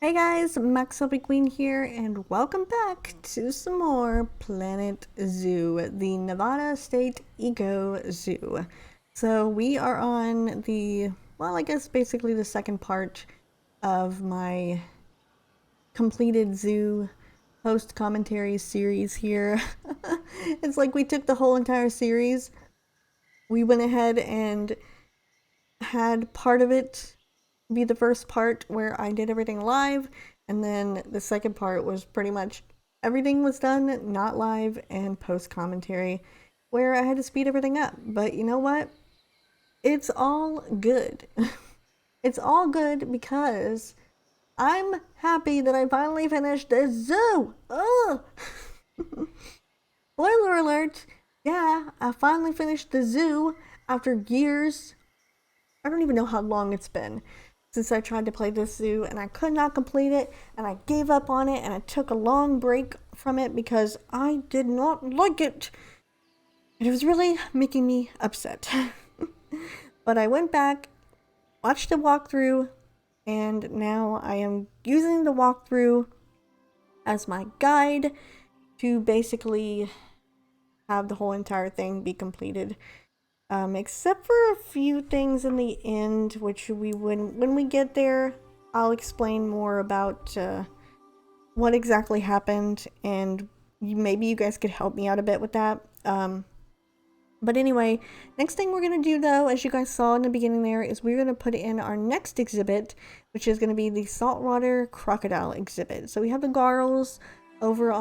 Hey guys, MaxLPQueen here, and welcome back to some more Planet Zoo, the Nevada State Eco Zoo. So we are on I guess basically the second part of my completed zoo post-commentary series here. It's like we took the whole entire series, we went ahead and had part of it be the first part where I did everything live, and then the second part was pretty much everything was done not live and post commentary, where I had to speed everything up. But you know what? It's all good. It's all good because I'm happy that I finally finished the zoo. Oh, spoiler alert! Yeah, I finally finished the zoo after years. I don't even know how long it's been since I tried to play this zoo and I could not complete it and I gave up on it and I took a long break from it because I did not like it. It was really making me upset. But I went back, watched the walkthrough, and now I am using the walkthrough as my guide to basically have the whole entire thing be completed. Except for a few things in the end, which when we get there, I'll explain more about what exactly happened, and maybe you guys could help me out a bit with that. But anyway, next thing we're gonna do though, as you guys saw in the beginning there, is we're gonna put in our next exhibit, which is gonna be the Saltwater Crocodile Exhibit. So we have the garls over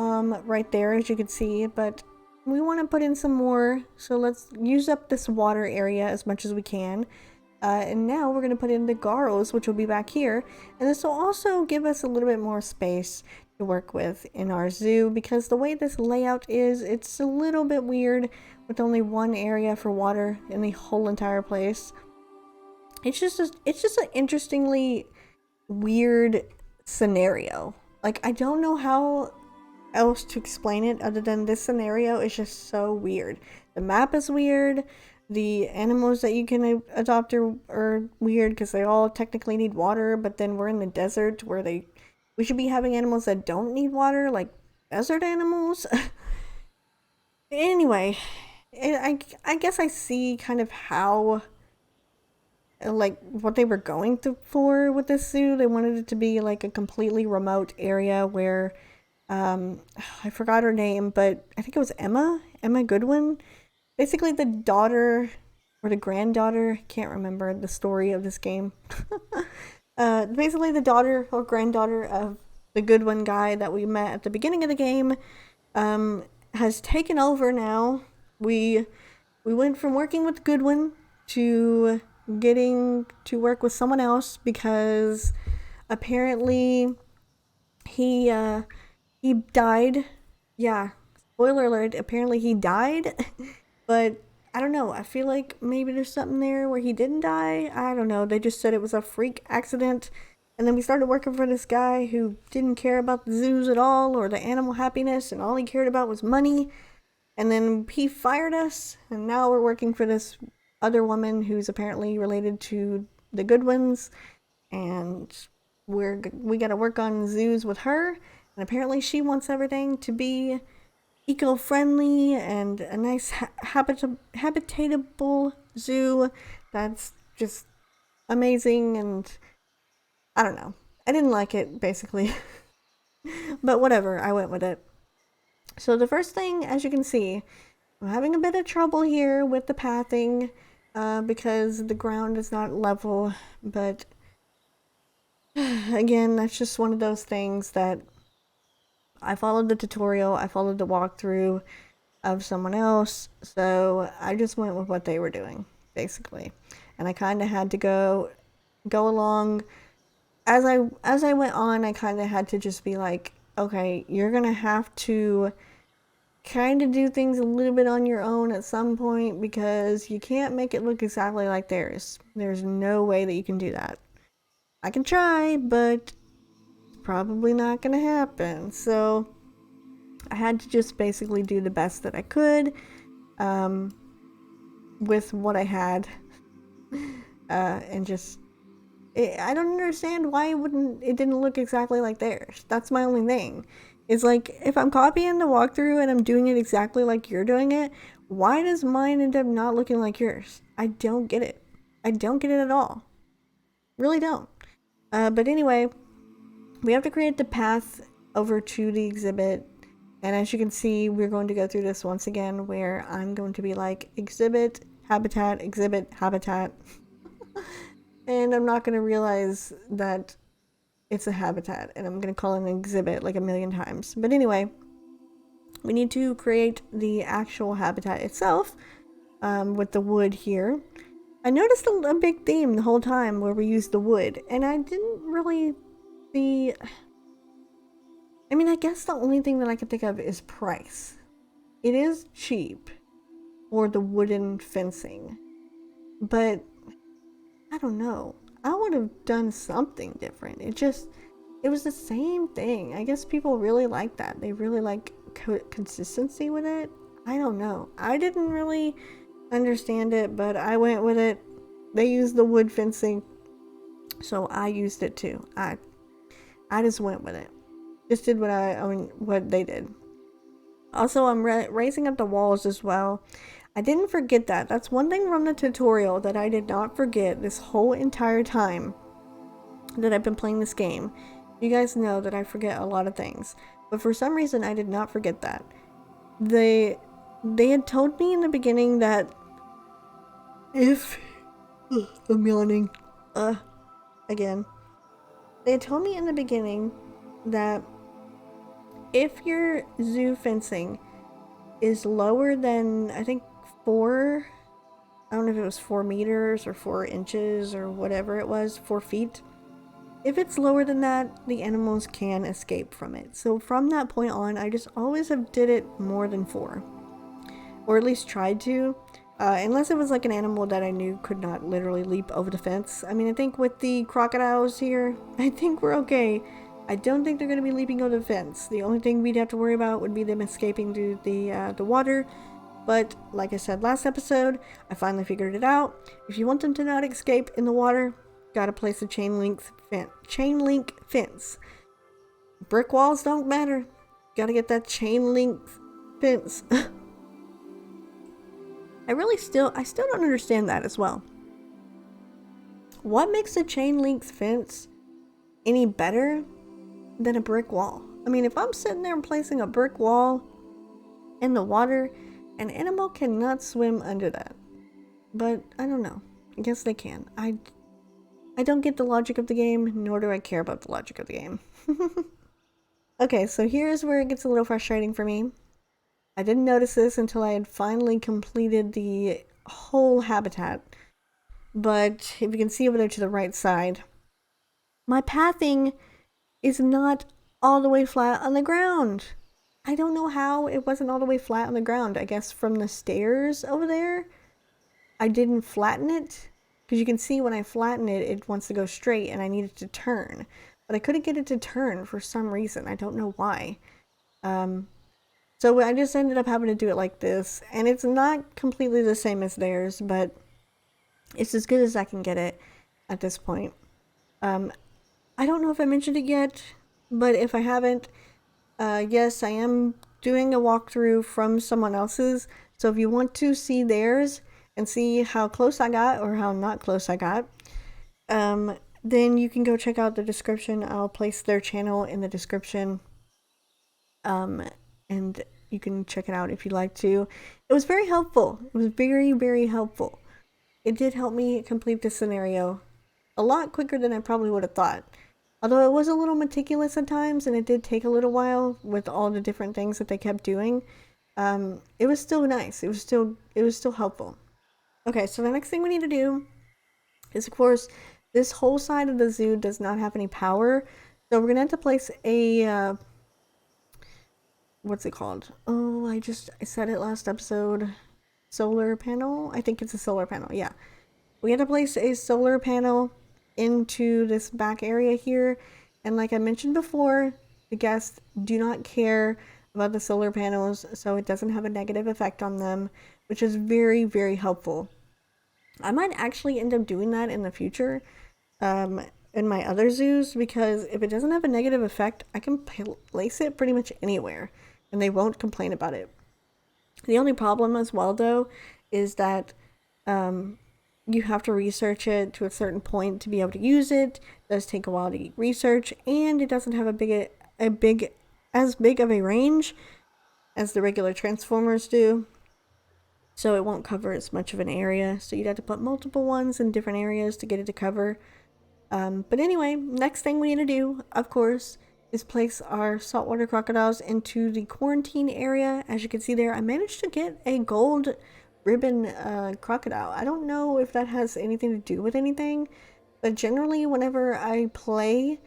right there, as you can see, but we want to put in some more, so let's use up this water area as much as we can. And now we're going to put in the garls, which will be back here, and this will also give us a little bit more space to work with in our zoo, because the way this layout is, it's a little bit weird with only one area for water in the whole entire place. It's just an interestingly weird scenario. Like, I don't know how else to explain it other than this scenario is just so weird. The map is weird. The animals that you can adopt are weird because they all technically need water, but then we're in the desert where we should be having animals that don't need water, like desert animals. Anyway, I guess I see kind of how, like, what they were going for with this zoo. They wanted it to be like a completely remote area where I forgot her name, but I think it was Emma Goodwin. Basically the daughter or the granddaughter, can't remember the story of this game. Basically the daughter or granddaughter of the Goodwin guy that we met at the beginning of the game has taken over now. We went from working with Goodwin to getting to work with someone else because apparently he died. Yeah, spoiler alert, apparently he died. But I don't know, I feel like maybe there's something there where he didn't die. I don't know, they just said it was a freak accident. And then we started working for this guy who didn't care about the zoos at all or the animal happiness, and all he cared about was money. And then he fired us, and now we're working for this other woman who's apparently related to the Goodwins, and we got to work on zoos with her. And apparently she wants everything to be eco-friendly and a nice habitatable zoo that's just amazing. And I don't know, I didn't like it basically. But whatever, I went with it. So the first thing, as you can see, I'm having a bit of trouble here with the pathing because the ground is not level, but again, that's just one of those things that I followed the tutorial, I followed the walkthrough of someone else, so I just went with what they were doing, basically. And I kind of had to go along as I went on. I kind of had to just be like, okay, you're gonna have to kind of do things a little bit on your own at some point because you can't make it look exactly like theirs. There's no way that you can do that. I can try, but probably not gonna happen. So I had to just basically do the best that I could with what I had, and just I don't understand why it didn't look exactly like theirs. That's my only thing. It's like, if I'm copying the walkthrough and I'm doing it exactly like you're doing it, why does mine end up not looking like yours? I don't get it. I don't get it at all. Really don't. But anyway, we have to create the path over to the exhibit. And as you can see, we're going to go through this once again, where I'm going to be like, exhibit, habitat, exhibit, habitat. And I'm not going to realize that it's a habitat, and I'm going to call it an exhibit like a million times. But anyway, we need to create the actual habitat itself, with the wood here. I noticed a big theme the whole time where we used the wood, and I didn't really see... I mean, I guess the only thing that I can think of is price. It is cheap for the wooden fencing, but I don't know. I would have done something different. It was the same thing. I guess people really like that. They really like consistency with it. I don't know. I didn't really understand it, but I went with it. They used the wood fencing, so I used it too. I just went with it. Just did what they did. Also, I'm raising up the walls as well. I didn't forget that. That's one thing from the tutorial that I did not forget this whole entire time that I've been playing this game. You guys know that I forget a lot of things, but for some reason I did not forget that. They had told me in the beginning that if I'm yawning again. They had told me in the beginning that if your zoo fencing is lower than, I think, I don't know if it was 4 meters or 4 inches or whatever it was, 4 feet. If it's lower than that, the animals can escape from it. So from that point on, I just always have did it more than 4. Or at least tried to. Unless it was like an animal that I knew could not literally leap over the fence. I mean, I think with the crocodiles here, I think we're okay. I don't think they're going to be leaping over the fence. The only thing we'd have to worry about would be them escaping to the water. But like I said last episode, I finally figured it out. If you want them to not escape in the water, gotta place a chain link fence. Brick walls don't matter. Gotta get that chain link fence. I still don't understand that as well. What makes a chain link fence any better than a brick wall? I mean, if I'm sitting there and placing a brick wall in the water, an animal cannot swim under that. But I don't know. I guess they can. I don't get the logic of the game, nor do I care about the logic of the game. Okay, so here's where it gets a little frustrating for me. I didn't notice this until I had finally completed the whole habitat. But if you can see over there to the right side, my pathing is not all the way flat on the ground. I don't know how it wasn't all the way flat on the ground. I guess from the stairs over there, I didn't flatten it. Because you can see when I flatten it, it wants to go straight and I need it to turn. But I couldn't get it to turn for some reason. I don't know why. So I just ended up having to do it like this. And it's not completely the same as theirs, but it's as good as I can get it at this point. I don't know if I mentioned it yet, but if I haven't, yes, I am doing a walkthrough from someone else's. So if you want to see theirs and see how close I got or how not close I got, then you can go check out the description. I'll place their channel in the description. And you can check it out if you'd like to. It was very helpful. It was very, very helpful. It did help me complete this scenario a lot quicker than I probably would have thought. Although it was a little meticulous at times and it did take a little while with all the different things that they kept doing. It was still nice. It was still helpful. Okay, so the next thing we need to do is, of course, this whole side of the zoo does not have any power. So we're gonna have to place a what's it called? Oh, I said it last episode. Solar panel? I think it's a solar panel, yeah. We had to place a solar panel into this back area here. And like I mentioned before, the guests do not care about the solar panels, so it doesn't have a negative effect on them, which is very, very helpful. I might actually end up doing that in the future. um, in my other zoos, because if it doesn't have a negative effect, I can place it pretty much anywhere and they won't complain about it. The only problem as well, though, is that um, you have to research it to a certain point to be able to use it. It does take a while to research, and it doesn't have as big of a range as the regular transformers do. So it won't cover as much of an area. So you'd have to put multiple ones in different areas to get it to cover. But anyway, next thing we need to do, of course, is place our saltwater crocodiles into the quarantine area. As you can see there, I managed to get a gold ribbon crocodile. I don't know if that has anything to do with anything, but generally whenever I play,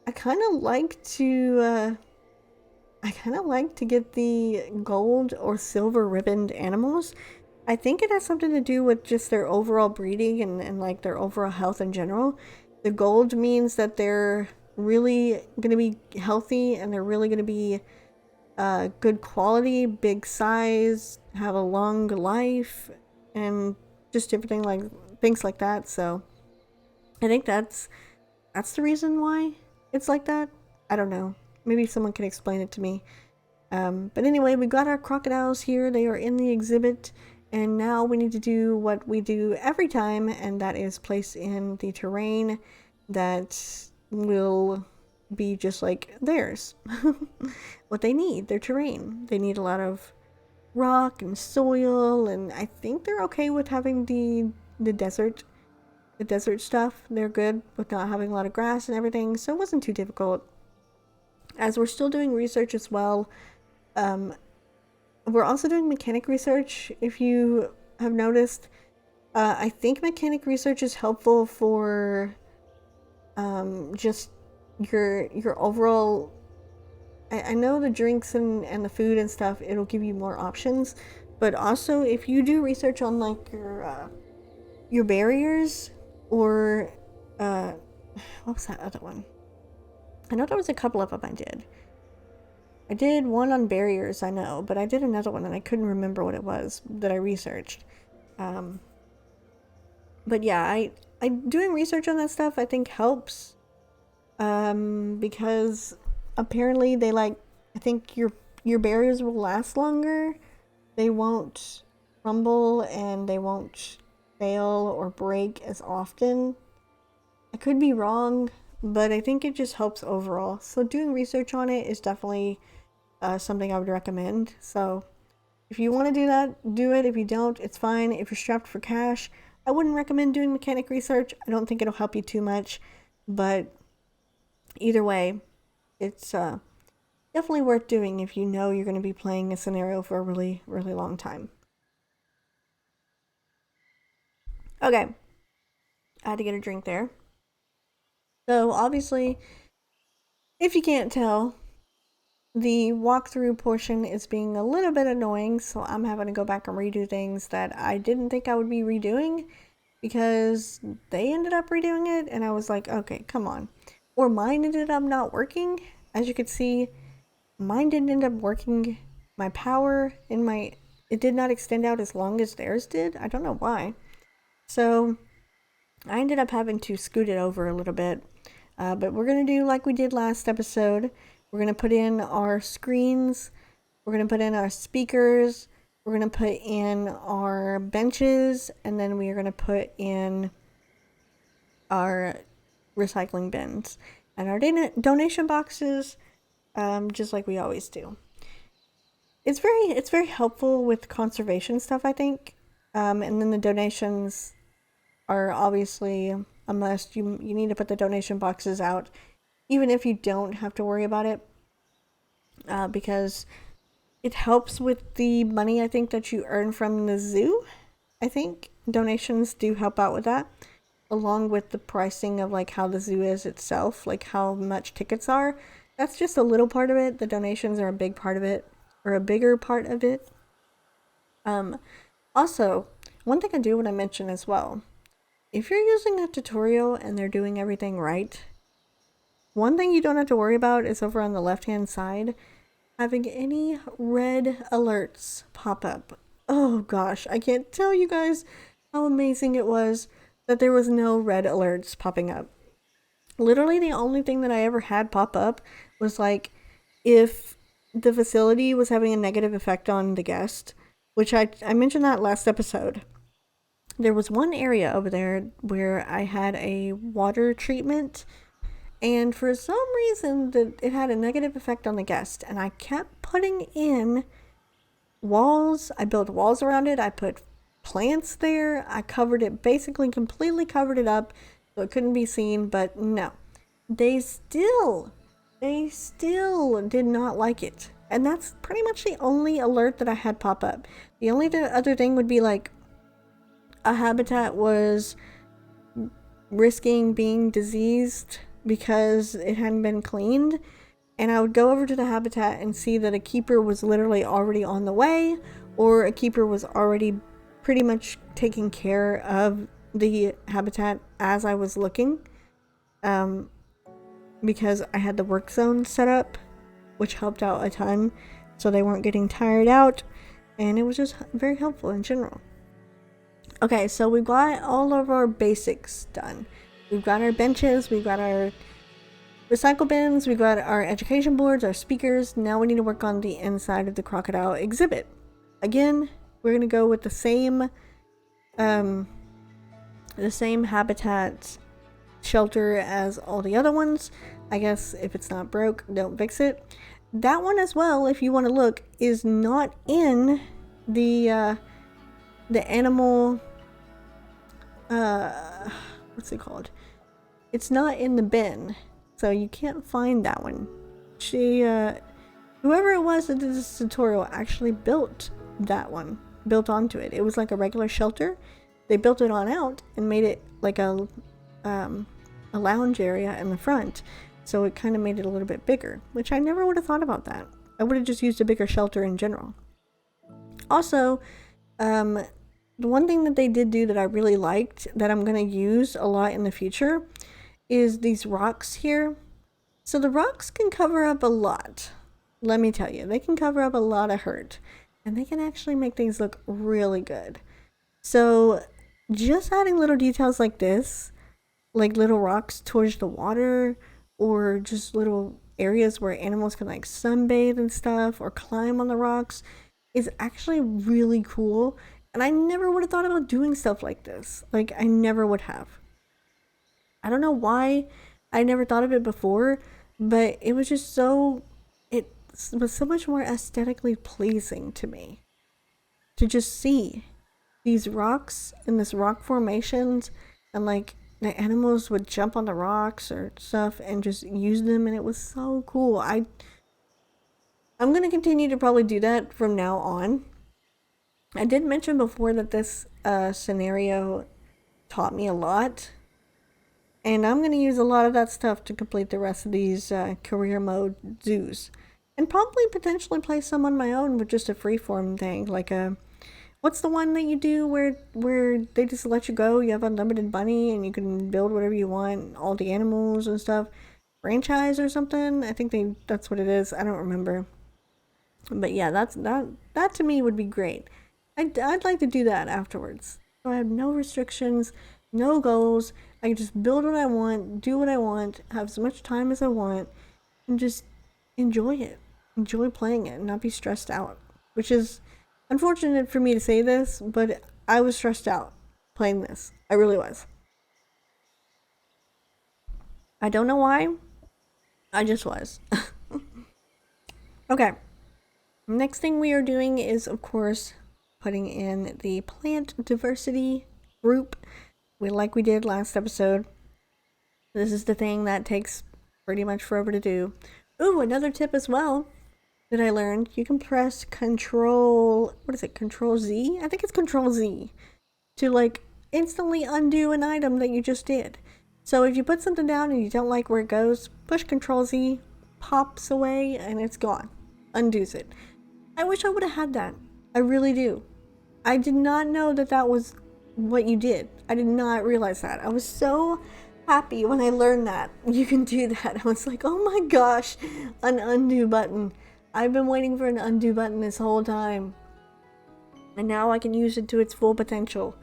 I kind of like to get the gold or silver ribboned animals. I think it has something to do with just their overall breeding and like their overall health in general. The gold means that they're really going to be healthy and they're really going to be good quality, big size, have a long life, and just everything like things like that. So I think that's the reason why it's like that. I don't know. Maybe someone can explain it to me. But anyway, we got our crocodiles here. They are in the exhibit. And now we need to do what we do every time, and that is place in the terrain that will be just like theirs. What they need, their terrain. They need a lot of rock and soil, and I think they're okay with having the desert stuff. They're good with not having a lot of grass and everything, so it wasn't too difficult. As we're still doing research as well, we're also doing mechanic research. If you have noticed, I think mechanic research is helpful for just your overall. I know the drinks and the food and stuff, it'll give you more options, but also if you do research on like your barriers or what was that other one? I know there was a couple of them I did. I did one on barriers, I know, but I did another one and I couldn't remember what it was that I researched. But yeah, I doing research on that stuff I think helps. Because apparently they like, I think your barriers will last longer. They won't crumble and they won't fail or break as often. I could be wrong, but I think it just helps overall. So doing research on it is definitely something I would recommend. So if you want to do that, do it. If you don't, it's fine. If you're strapped for cash, I wouldn't recommend doing mechanic research. I don't think it'll help you too much, but either way, it's definitely worth doing if you know you're going to be playing a scenario for a really, really long time. Okay, I had to get a drink there. So obviously, if you can't tell, the walkthrough portion is being a little bit annoying, so I'm having to go back and redo things that I didn't think I would be redoing because they ended up redoing it, and I was like, okay, come on. Or mine ended up not working. As you can see, mine didn't end up working. My power in my it did not extend out as long as theirs did. I don't know why. So I ended up having to scoot it over a little bit. But we're going to do like we did last episode. We're going to put in our screens. We're going to put in our speakers. We're going to put in our benches. And then we are going to put in our recycling bins and our donation boxes, just like we always do. It's very helpful with conservation stuff, I think. And then the donations are obviously a must. You need to put the donation boxes out, even if you don't have to worry about it, because it helps with the money I think that you earn from the zoo. I think donations do help out with that, along with the pricing of like how the zoo is itself, like how much tickets are. That's just a little part of it. The donations are a big part of it, or a bigger part of it. Also, one thing I do want to mention as well, if you're using a tutorial and they're doing everything right, one thing you don't have to worry about is over on the left hand side, having any red alerts pop up. Oh gosh, I can't tell you guys how amazing it was that there was no red alerts popping up. Literally the only thing that I ever had pop up was like if the facility was having a negative effect on the guest, which I mentioned that last episode. There was one area over there where I had a water treatment, and for some reason it had a negative effect on the guest, and I kept putting in walls. I built walls around it. I put plants there. I covered it, basically completely covered it up so it couldn't be seen, but no. They still did not like it. And that's pretty much the only alert that I had pop up. The only other thing would be like a habitat was risking being diseased because it hadn't been cleaned. And I would go over to the habitat and see that a keeper was literally already on the way, or a keeper was already pretty much taking care of the habitat as I was looking. Because I had the work zone set up, which helped out a ton, so they weren't getting tired out, and it was just very helpful in general. Okay, so we've got all of our basics done. We've got our benches, we've got our recycle bins, we've got our education boards, our speakers. Now we need to work on the inside of the Crocodile Exhibit. Again, we're going to go with the same habitat shelter as all the other ones. I guess if it's not broke, don't fix it. That one as well, if you want to look, is not in the animal, what's it called? It's not in the bin, so you can't find that one. Whoever it was that did this tutorial actually built that one, built onto it. It was like a regular shelter. They built it on out and made it like a lounge area in the front, so it kind of made it a little bit bigger, which I never would have thought about that. I would have just used a bigger shelter in general. Also, the one thing that they did do that I really liked that I'm going to use a lot in the future is these rocks here. So the rocks can cover up a lot. Let me tell you, they can cover up a lot of hurt, and they can actually make things look really good. So just adding little details like this, like little rocks towards the water, or just little areas where animals can like sunbathe and stuff or climb on the rocks, is actually really cool. And I never would have thought about doing stuff like this. Like, I never would have. I don't know why I never thought of it before, but it was just it was so much more aesthetically pleasing to me to just see these rocks and this rock formations, and like the animals would jump on the rocks or stuff and just use them, and it was so cool. I'm going to continue to probably do that from now on. I did mention before that this scenario taught me a lot, and I'm going to use a lot of that stuff to complete the rest of these career mode zoos, and probably potentially play some on my own with just a freeform thing, like what's the one that you do where they just let you go? You have unlimited money and you can build whatever you want, all the animals and stuff. Franchise or something? I think that's what it is. I don't remember. But yeah, that to me would be great. I'd like to do that afterwards. So I have no restrictions, no goals. I can just build what I want, do what I want, have as much time as I want, and just enjoy it. Enjoy playing it and not be stressed out. Which is unfortunate for me to say this, but I was stressed out playing this. I really was. I don't know why. I just was. Okay. Next thing we are doing is, of course, putting in the plant diversity group. Like we did last episode. This is the thing that takes pretty much forever to do. Ooh, another tip as well that I learned. You can press Control Z? I think it's Control Z to like instantly undo an item that you just did. So if you put something down and you don't like where it goes, push Control Z, pops away, and it's gone. Undoes it. I wish I would have had that. I really do. I did not know that was what you did. I did not realize that. I was so happy when I learned that you can do that. I was like, oh my gosh, an undo button. I've been waiting for an undo button this whole time. And now I can use it to its full potential.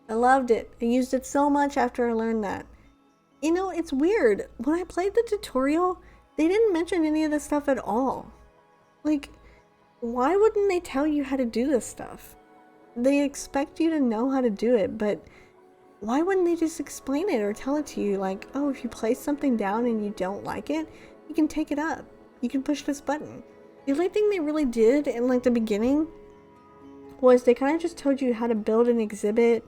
I loved it. I used it so much after I learned that. You know, it's weird. When I played the tutorial, they didn't mention any of this stuff at all. Like, why wouldn't they tell you how to do this stuff? They expect you to know how to do it, but why wouldn't they just explain it or tell it to you? Like, oh, if you place something down and you don't like it, you can take it up. You can push this button. The only thing they really did in like the beginning was they kind of just told you how to build an exhibit,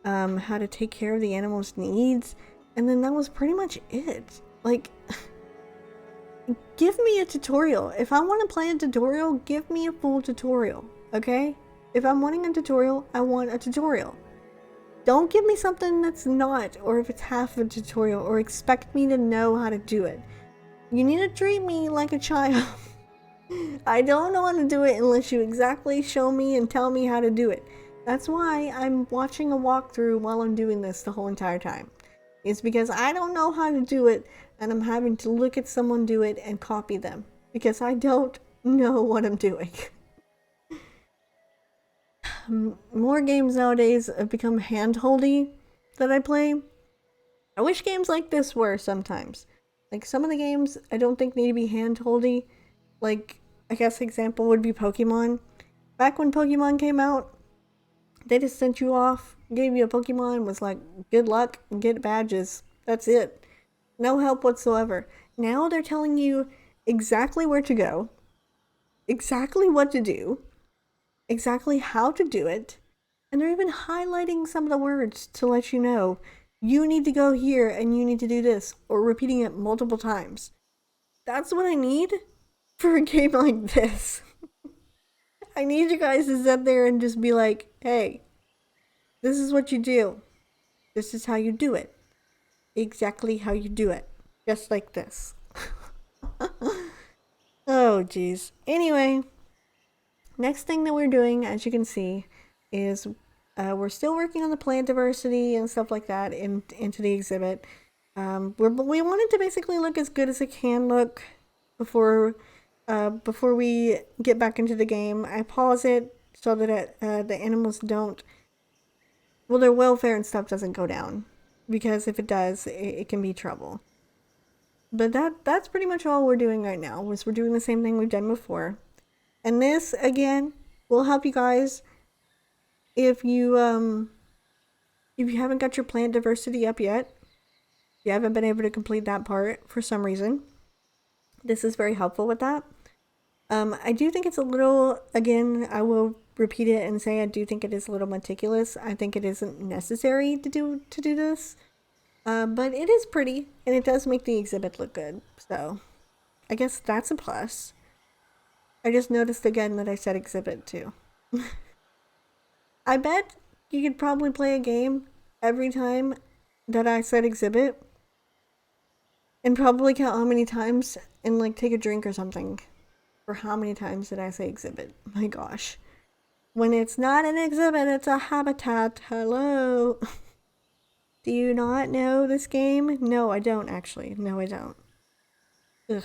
how to take care of the animal's needs, and then that was pretty much it. Like, give me a tutorial. If I want to play a tutorial, give me a full tutorial, okay? If I'm wanting a tutorial, I want a tutorial. Don't give me something that's not, or if it's half a tutorial, or expect me to know how to do it. You need to treat me like a child. I don't know how to do it unless you exactly show me and tell me how to do it. That's why I'm watching a walkthrough while I'm doing this the whole entire time. It's because I don't know how to do it, and I'm having to look at someone do it and copy them, because I don't know what I'm doing. More games nowadays have become handholdy that I play. I wish games like this were sometimes. Like, some of the games I don't think need to be handholdy. Like, I guess example would be Pokemon. Back when Pokemon came out, they just sent you off, gave you a Pokemon, was like, good luck, and get badges. That's it. No help whatsoever. Now they're telling you exactly where to go, exactly what to do, exactly how to do it, and they're even highlighting some of the words to let you know you need to go here and you need to do this, or repeating it multiple times. That's what I need for a game like this. I need you guys to sit there and just be like, hey, this is what you do. This is how you do it. Exactly how you do it. Just like this. Oh, geez. Anyway, next thing that we're doing, as you can see, is we're still working on the plant diversity and stuff like that into the exhibit. We want it to basically look as good as it can look before we get back into the game. I pause it so that the animals don't, well, their welfare and stuff doesn't go down, because if it does, it can be trouble. But that's pretty much all we're doing right now. We're doing the same thing we've done before. And this, again, will help you guys if you haven't got your plant diversity up yet. If you haven't been able to complete that part for some reason, this is very helpful with that. I do think it's a little, again, I will repeat it and say I do think it is a little meticulous. I think it isn't necessary to do this. But it is pretty, and it does make the exhibit look good. So, I guess that's a plus. I just noticed again that I said exhibit too. I bet you could probably play a game every time that I said exhibit, and probably count how many times, and like take a drink or something for how many times did I say exhibit. My gosh. When it's not an exhibit, it's a habitat. Hello. Do you not know this game? No, I don't actually. No, I don't. Ugh.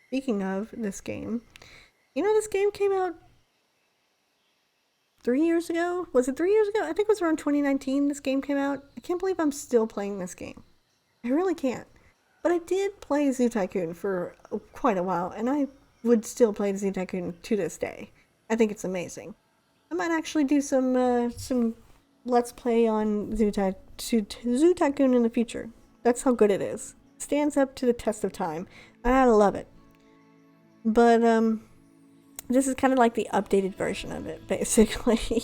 Speaking of this game, you know, this game came out 3 years ago? Was it 3 years ago? I think it was around 2019 this game came out. I can't believe I'm still playing this game. I really can't. But I did play Zoo Tycoon for quite a while, and I would still play Zoo Tycoon to this day. I think it's amazing. I might actually do some Let's Play on Zoo Tycoon in the future. That's how good it is. It stands up to the test of time. I love it. But, this is kind of like the updated version of it, basically.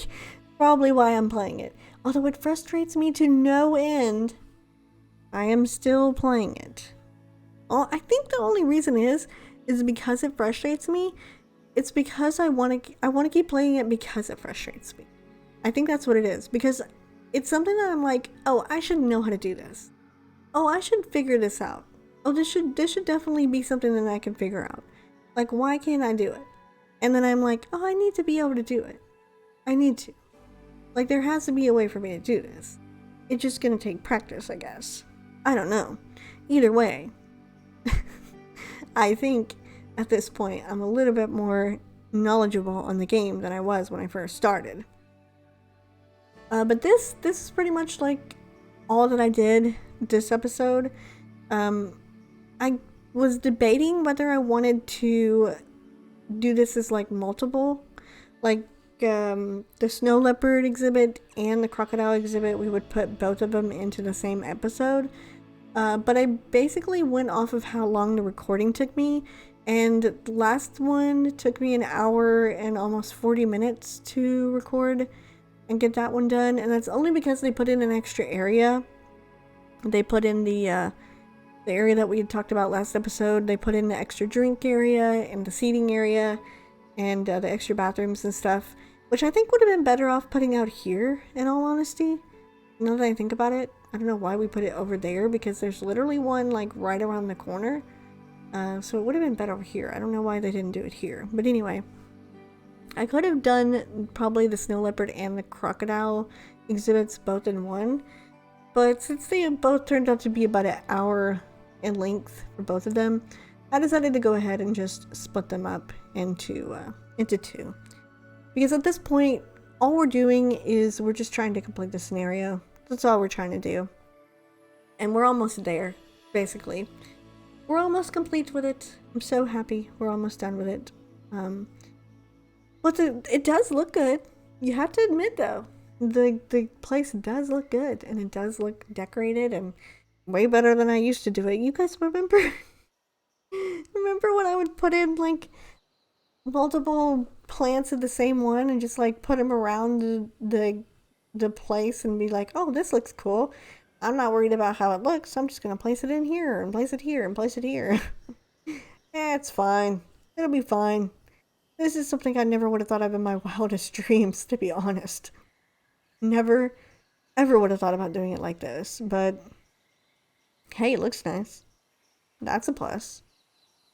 Probably why I'm playing it. Although it frustrates me to no end, I am still playing it. I think the only reason is because it frustrates me. It's because I want to keep playing it because it frustrates me. I think that's what it is. Because it's something that I'm like, oh, I should know how to do this. Oh, I should figure this out. Oh, this should definitely be something that I can figure out. Like, why can't I do it? And then I'm like, oh, I need to be able to do it. I need to. Like, there has to be a way for me to do this. It's just gonna take practice, I guess. I don't know. Either way, I think at this point I'm a little bit more knowledgeable on the game than I was when I first started. But this is pretty much like all that I did this episode. I was debating whether I wanted to do this as like multiple, like the snow leopard exhibit and the crocodile exhibit. We would put both of them into the same episode. But I basically went off of how long the recording took me, and the last one took me an hour and almost 40 minutes to record and get that one done, and that's only because they put in an extra area. They put in the area that we had talked about last episode. They put in the extra drink area and the seating area and the extra bathrooms and stuff, which I think would have been better off putting out here, in all honesty. Now that I think about it, I don't know why we put it over there, because there's literally one like right around the corner. So it would have been better over here. I don't know why they didn't do it here. But anyway, I could have done probably the snow leopard and the crocodile exhibits both in one. But since they both turned out to be about an hour in length for both of them, I decided to go ahead and just split them up into two. Because at this point, all we're doing is we're just trying to complete the scenario. That's all we're trying to do. And we're almost there, basically. We're almost complete with it. I'm so happy we're almost done with it. But it does look good. You have to admit, though. The place does look good, and it does look decorated and way better than I used to do it. You guys remember? Remember when I would put in like multiple plants of the same one and just like put them around the place and be like, oh, this looks cool. I'm not worried about how it looks. I'm just gonna place it in here and place it here and place it here. It's fine. It'll be fine. This is something I never would have thought of in my wildest dreams, to be honest. Never, ever would have thought about doing it like this, but hey, it looks nice. That's a plus.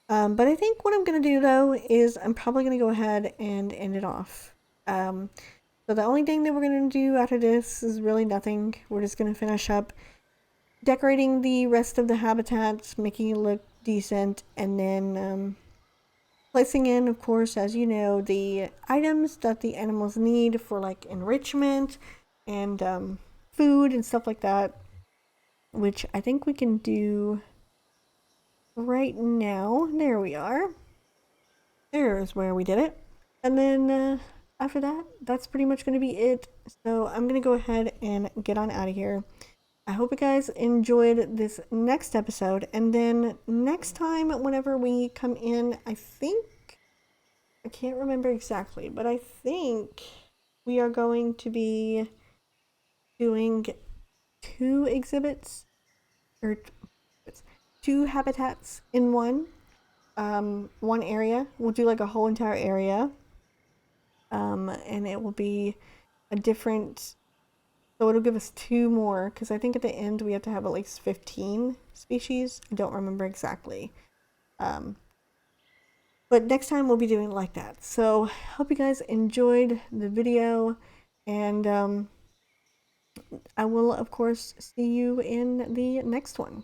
But I think what I'm going to do, though, is I'm probably going to go ahead and end it off. So the only thing that we're going to do after this is really nothing. We're just going to finish up decorating the rest of the habitats, making it look decent, and then placing in, of course, as you know, the items that the animals need for like enrichment and food and stuff like that, which I think we can do right now. There we are. There's where we did it. And then after that, that's pretty much going to be it. So I'm going to go ahead and get on out of here. I hope you guys enjoyed this next episode. And then next time, whenever we come in, I can't remember exactly, but I think we are going to be doing 2 exhibits, or 2 habitats in one area. We'll do like a whole entire area, and it will be a different, so it'll give us 2 more, because I think at the end we have to have at least 15 species. I don't remember exactly, but next time we'll be doing it like that. So hope you guys enjoyed the video, and I will of course see you in the next one.